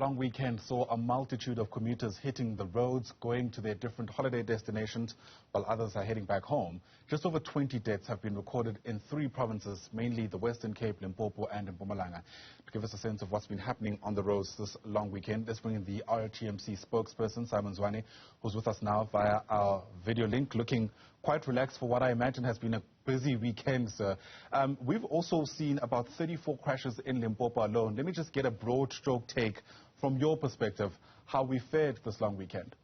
Long weekend saw a multitude of commuters hitting the roads, going to their different holiday destinations, while others are heading back home. Just over 20 deaths have been recorded in 3 provinces, mainly the Western Cape, Limpopo and Mpumalanga. To give us a sense of what's been happening on the roads this long weekend, let's bring in the RTMC spokesperson, Zwane, who's with us now via our video link, looking quite relaxed for what I imagine has been a busy weekend, sir. We've also seen about 34 crashes in Limpopo alone. Let me just get a broad stroke take from your perspective, how we fared this long weekend.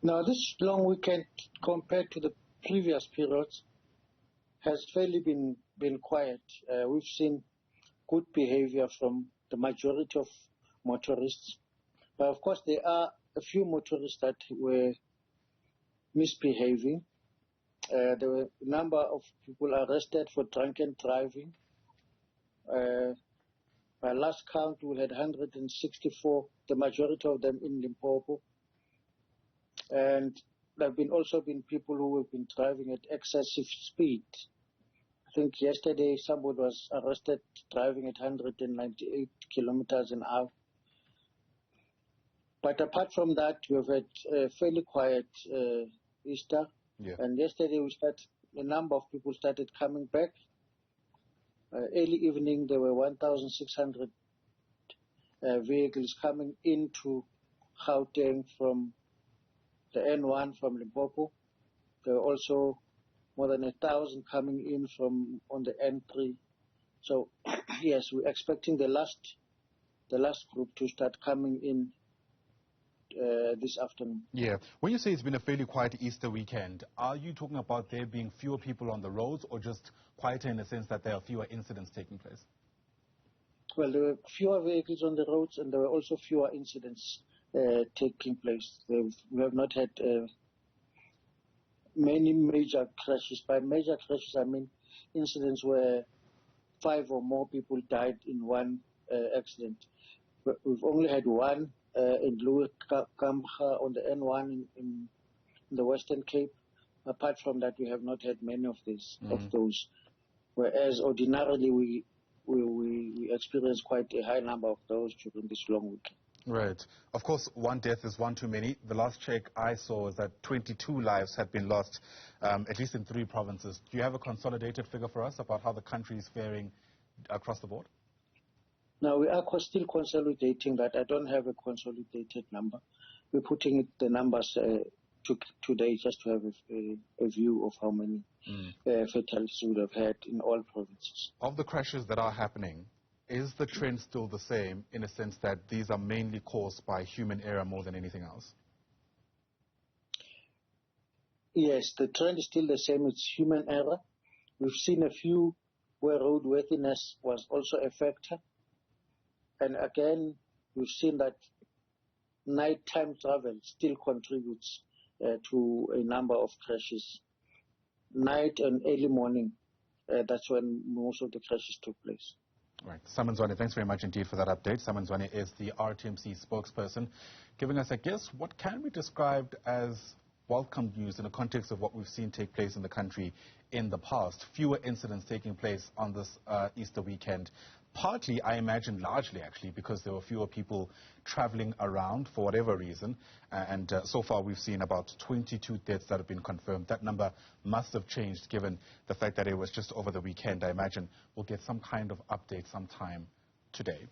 Now, this long weekend, compared to the previous periods, has fairly been quiet. We've seen good behavior from the majority of motorists. But of course, there are a few motorists that were misbehaving. There were a number of people arrested for drunken driving. By last count, we had 164, the majority of them in Limpopo. And there have also been people who have been driving at excessive speed. I think yesterday somebody was arrested driving at 198 kilometers an hour. But apart from that, we've had a fairly quiet Easter. Yeah. And yesterday a number of people started coming back. Early evening, there were 1,600 vehicles coming into Gauteng from the N1 from Limpopo. There were also more than 1,000 coming in from on the N3. So yes, we're expecting the last group to start coming in this afternoon. Yeah. When you say it's been a fairly quiet Easter weekend, are you talking about there being fewer people on the roads, or just quieter in the sense that there are fewer incidents taking place? Well, there were fewer vehicles on the roads, and there were also fewer incidents taking place. We have not had many major crashes. By major crashes, I mean incidents where 5 or more people died in one accident. We've only had one in Louis Kamha on the N1 in the Western Cape. Apart from that, we have not had many of those. Whereas ordinarily we experience quite a high number of those during this long weekend. Right. Of course, one death is one too many. The last check I saw is that 22 lives had been lost, at least in 3 provinces. Do you have a consolidated figure for us about how the country is faring across the board? Now, we are still consolidating that. I don't have a consolidated number. We're putting the numbers today just to have a view of how many fatalities we would have had in all provinces. Of the crashes that are happening, is the trend still the same in a sense that these are mainly caused by human error more than anything else? Yes, the trend is still the same. It's human error. We've seen a few where roadworthiness was also a factor. And again, we've seen that nighttime travel still contributes to a number of crashes. Night and early morning, that's when most of the crashes took place. Right. Zwane, thanks very much indeed for that update. Zwane is the RTMC spokesperson, giving us, I guess, what can be described as welcome news in the context of what we've seen take place in the country in the past. Fewer incidents taking place on this Easter weekend. Partly, I imagine, largely actually, because there were fewer people traveling around for whatever reason. And so far we've seen about 22 deaths that have been confirmed. That number must have changed given the fact that it was just over the weekend. I imagine we'll get some kind of update sometime today.